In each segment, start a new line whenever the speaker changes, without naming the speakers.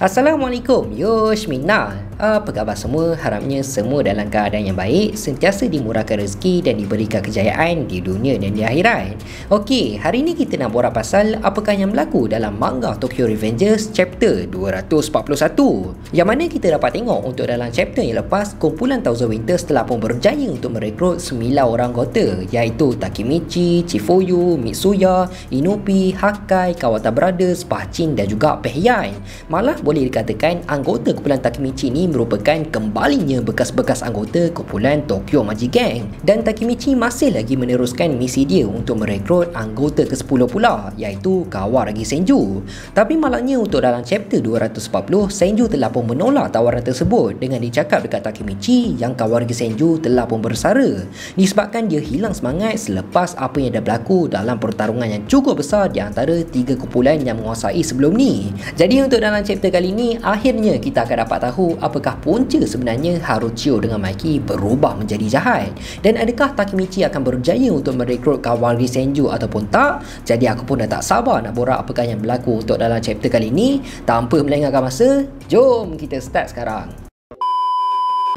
Assalamualaikum, Yosh Minna. Apa khabar semua? Harapnya semua dalam keadaan yang baik, sentiasa dimurahkan rezeki dan diberikan kejayaan di dunia dan di akhirat. Okey, hari ni kita nak borak pasal apakah yang berlaku dalam manga Tokyo Revengers chapter 241. Yang mana kita dapat tengok untuk dalam chapter yang lepas, kumpulan Thousand Winters telah pun berjaya untuk merekrut 9 orang anggota, iaitu Takemichi, Chifuyu, Mitsuya, Inopi, Hakai, Kawata Brothers, Pachin dan juga Pehyan. Malah boleh dikatakan anggota kumpulan Takemichi ni merupakan kembalinya bekas-bekas anggota kumpulan Tokyo Magic Gang, dan Takemichi masih lagi meneruskan misi dia untuk merekrut anggota ke-10 pula, iaitu Kawaragi Senju. Tapi malangnya untuk dalam chapter 240, Senju telah pun menolak tawaran tersebut dengan dicakap dekat Takemichi yang Kawaragi Senju telah pun bersara disebabkan dia hilang semangat selepas apa yang dah berlaku dalam pertarungan yang cukup besar di antara 3 kumpulan yang menguasai sebelum ni. Jadi untuk dalam chapter kali ni, akhirnya kita akan dapat tahu apakah punca sebenarnya Haruchio dengan Maiki berubah menjadi jahat, dan adakah Takemichi akan berjaya untuk merekrut Kawaragi Senju ataupun tak. Jadi aku pun dah tak sabar nak borak apakah yang berlaku untuk dalam chapter kali ni. Tanpa melengahkan masa, jom kita start sekarang.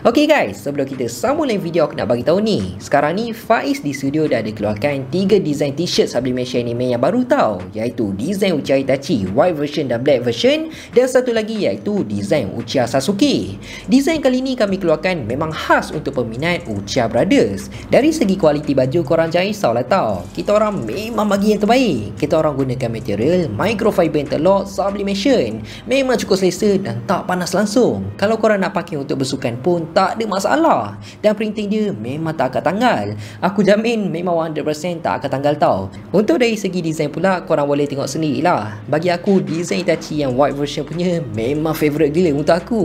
Ok guys, sebelum kita sambung lain video, aku nak bagi tahu ni, sekarang ni Faiz di studio dah ada keluarkan 3 design t-shirt sublimation anime yang baru tau, iaitu design Uchiha Itachi white version dan black version, dan satu lagi iaitu design Uchiha Sasuke. Design kali ni kami keluarkan memang khas untuk peminat Uchiha Brothers. Dari segi kualiti baju korang jangan risau lah tau, kita orang memang bagi yang terbaik. Kita orang gunakan material microfiber interlock sublimation, memang cukup selesa dan tak panas langsung. Kalau korang nak pakai untuk bersukan pun tak ada masalah, dan printing dia memang tak akan tanggal. Aku jamin memang 100% tak akan tanggal tau. Untuk dari segi design pula, korang boleh tengok sendiri lah. Bagi aku, design Itachi yang white version punya memang favourite gila untuk aku.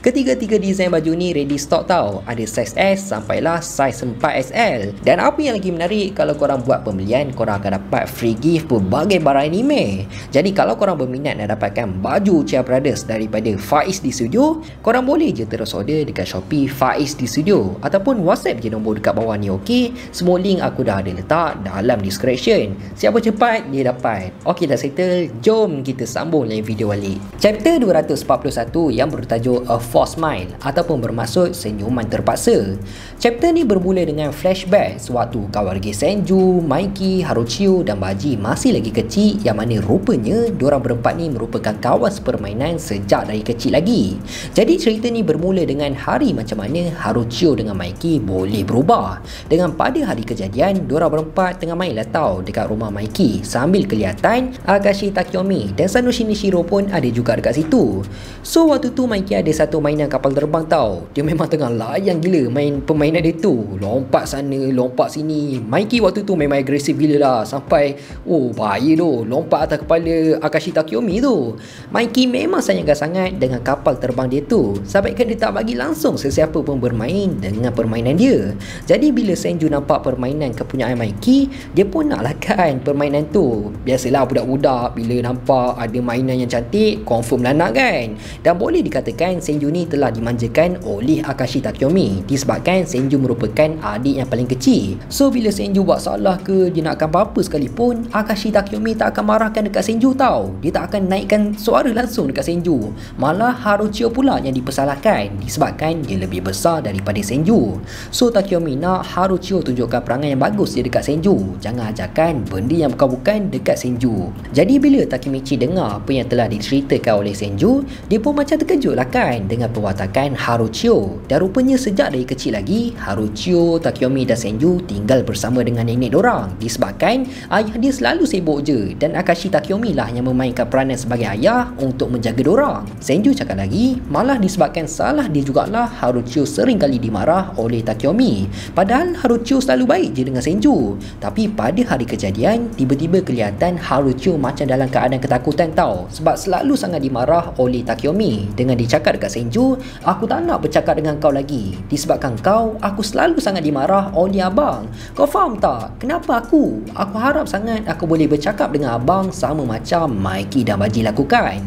Ketiga-tiga design baju ni ready stock tau, ada size S sampailah size 4XL. Dan apa yang lagi menarik, kalau korang buat pembelian, korang akan dapat free gift berbagai barang anime. Jadi kalau korang berminat nak dapatkan baju Uchiha Brothers daripada Faiz di studio, korang boleh je terus order dekat Shopee Faiz di studio ataupun WhatsApp je nombor dekat bawah ni. okey. Semua link aku dah ada letak dalam description. Siapa cepat dia dapat. Okey, dah settle, jom kita sambung lain video balik. Chapter 241 yang bertajuk A Forced Smile ataupun bermaksud senyuman terpaksa. Chapter ni bermula dengan flashback sewaktu Kawaragi Senju, Maiki, Haruchio dan Baji masih lagi kecil, yang mana rupanya diorang berempat ni merupakan kawan sepermainan sejak dari kecil lagi. Jadi cerita ni bermula dengan hari macam mana Haruchio dengan Maiki boleh berubah. Dengan pada hari kejadian, diorang berempat tengah main lah tau dekat rumah Maiki, sambil kelihatan Akashi Takeyomi dan Sanushi Nishiro pun ada juga dekat situ. So waktu tu Maiki ada satu mainan kapal terbang tau. Dia memang tengah layan gila main permainan dia tu, lompat sana lompat sini. Maiki waktu tu memang agresif gila lah, sampai bahaya tu lompat atas kepala Akashi Takeyomi tu. Maiki memang sayangkan sangat dengan kapal terbang dia tu, sampaikan dia tak bagi langsung sesiapa pun bermain dengan permainan dia. Jadi bila Senju nampak permainan kepunyaan Maiki, dia pun nak lakukan permainan tu. Biasalah budak-budak bila nampak ada mainan yang cantik, confirm lah nak kan. Dan boleh dikatakan Senju ni telah dimanjakan oleh Akashi Takeyomi disebabkan Senju merupakan adik yang paling kecil. So bila Senju buat salah ke dia nakkan apa-apa sekalipun, Akashi Takeyomi tak akan marahkan dekat Senju tau. Dia tak akan naikkan suara langsung dekat Senju. Malah Haruchio pula yang dipersalahkan disebabkan dia lebih besar daripada Senju. So Takeyomi nak Haruchio tunjukkan perangai yang bagus dia dekat Senju, jangan ajarkan benda yang bukan-bukan dekat Senju. Jadi bila Takemichi dengar apa yang telah diceritakan oleh Senju, dia pun macam terkejut lah kan dengan perwatakan Haruchio. Dan rupanya sejak dari kecil lagi, Haruchio, Takeyomi dan Senju tinggal bersama dengan nenek dorang disebabkan ayah dia selalu sibuk je, dan Akashi Takeyomi lah yang memainkan peranan sebagai ayah untuk menjaga dorang. Senju cakap lagi, malah disebabkan salah dia jugalah Haruchio sering kali dimarah oleh Takeyomi. Padahal Haruchio selalu baik je dengan Senju. Tapi pada hari kejadian, tiba-tiba kelihatan Haruchio macam dalam keadaan ketakutan tau, sebab selalu sangat dimarah oleh Takeyomi dengan dicakap dekat Senju, aku tak nak bercakap dengan kau lagi disebabkan kau, aku selalu sangat dimarah oleh abang. Kau faham tak? Kenapa aku? Aku harap sangat aku boleh bercakap dengan abang sama macam Maiki dan Baji lakukan.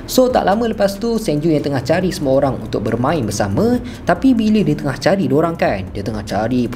So tak lama lepas tu Senju yang tengah cari semua orang untuk bermain bersama, tapi bila dia tengah cari diorang kan, dia tengah cari,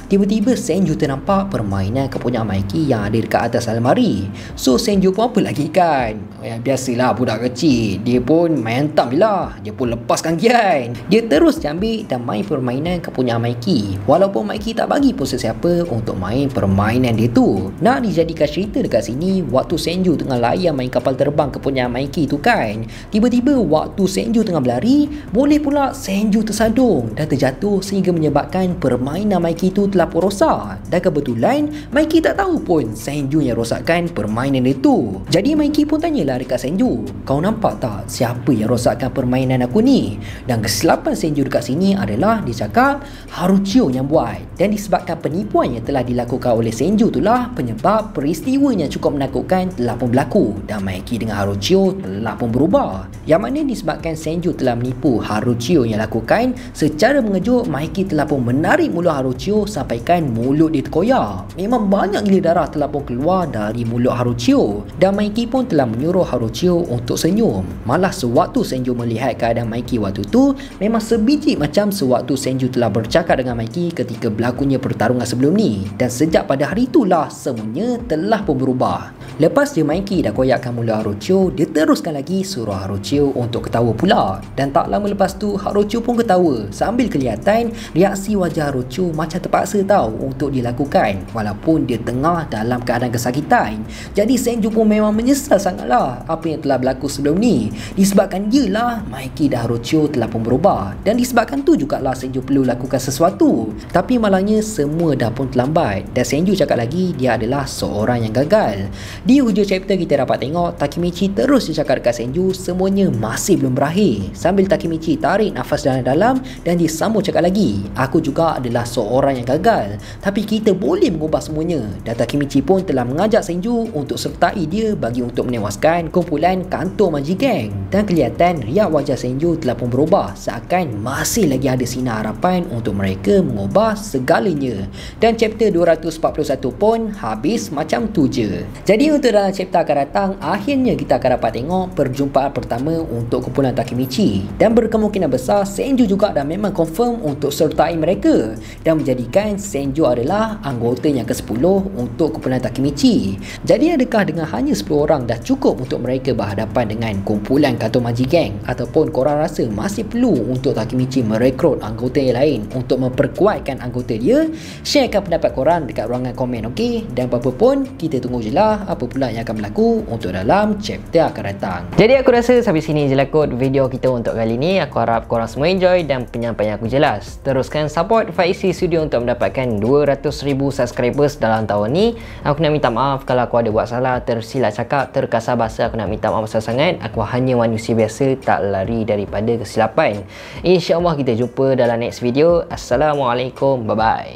tiba-tiba Senju ternampak permainan kepunyaan Mikey yang ada dekat atas almari. So Senju pun apa lagi kan, biasalah budak kecil, dia pun main tam je lah, dia pun lepaskan Gian. Dia terus ambil dan main permainan kepunyaan Mikey, walaupun Mikey tak bagi pun sesiapa untuk main permainan dia tu. Nak dijadikan cerita dekat sini, waktu Senju tengah layan main kapal terbang kepunyaan Mikey tu kan, tiba-tiba waktu Senju tengah berlari, boleh pula Senju tersadung dan terjatuh sehingga menyebabkan permainan Mikey tu telah pun rosak. Dan kebetulan Mikey tak tahu pun Senju yang rosakkan permainan dia tu. Jadi Mikey pun tanyalah dekat Senju, kau nampak tak siapa yang rosakkan permainan aku ni? Dan kesilapan Senju dekat sini adalah dia cakap Haruchio yang buat, dan disebabkan penipuan yang telah dilakukan oleh Senju itulah penyebab peristiwa yang cukup menakutkan telah pun berlaku, dan Mikey dengan Haruchio telah pun berubah. Yang mana disebabkan Senju telah menipu Haruchio yang lakukan, secara mengejut Mikey telah pun menarik mulut Haruchio sampaikan mulut dia terkoyak. Memang banyak gila darah telah pun keluar dari mulut Haruchio, dan Mikey pun telah menyuruh Haruchio untuk senyum. Malah sewaktu Senju melihat keadaan Mikey waktu tu, memang sebiji macam sewaktu Senju telah bercakap dengan Mikey ketika berlakunya pertarungan sebelum ni. Dan sejak pada hari itulah semuanya telah pun berubah. Lepas je Mikey dah koyakkan mulut Haruchio, dia teruskan lagi suruh Haruchio untuk ketawa pula. Dan tak lama lepas tu Haruchio pun ketawa, sambil kelihatan reaksi wajah Haruchio macam terpaksa tahu untuk dilakukan walaupun dia tengah dalam keadaan kesakitan. Jadi Senju pun memang menyesal sangatlah apa yang telah berlaku sebelum ni, disebabkan dia lah Mikey dan Haruchio telah pun berubah, dan disebabkan tu jugalah Senju perlu lakukan sesuatu. Tapi malangnya semua dah pun terlambat, dan Senju cakap lagi dia adalah seorang yang gagal. Di hujung chapter kita dapat tengok Takemichi terus cakap dekat Senju semuanya masih belum berakhir, sambil Takemichi tarik nafas dalam-dalam dan dia sambung cakap lagi, aku juga adalah seorang yang gagal, tapi kita boleh mengubah semuanya. Dan Takemichi pun telah mengajak Senju untuk sertai dia bagi untuk menewaskan kumpulan kantor majikan. Dan kelihatan riak wajah Senju telah pun berubah, seakan masih lagi ada sinar harapan untuk mereka mengubah segalanya. Dan chapter 241 pun habis macam tu je. Jadi untuk dalam chapter akan datang, akhirnya kita akan dapat tengok perjumpaan pertama untuk kumpulan Takemichi, dan berkemungkinan besar Senju juga dah memang confirm untuk sertai mereka dan menjadikan Senju adalah anggota yang ke-10 untuk kumpulan Takemichi. Jadi adakah dengan hanya 10 orang dah cukup untuk mereka berhadapan dengan kumpulan kantor majikan, ataupun korang rasa masih perlu untuk Takemichi merekrut anggota yang lain untuk memperkuatkan anggota dia? Sharekan pendapat korang dekat ruangan komen, okey? Dan apa pun kita tunggu je lah apa pula yang akan berlaku untuk dalam chapter akan datang. Jadi aku rasa sampai sini je lah kot video kita untuk kali ni. Aku harap korang semua enjoy dan penyampaian aku jelas. Teruskan support Faizi Studio untuk mendapatkan 200,000 subscribers dalam tahun ni. Aku nak minta maaf kalau aku ada buat salah, tersilap cakap, terkasar bahasa. Aku nak minta maaf sangat. Aku hanya manusia biasa, tak lari daripada kesilapan. InsyaAllah kita jumpa dalam next video. Assalamualaikum, bye bye.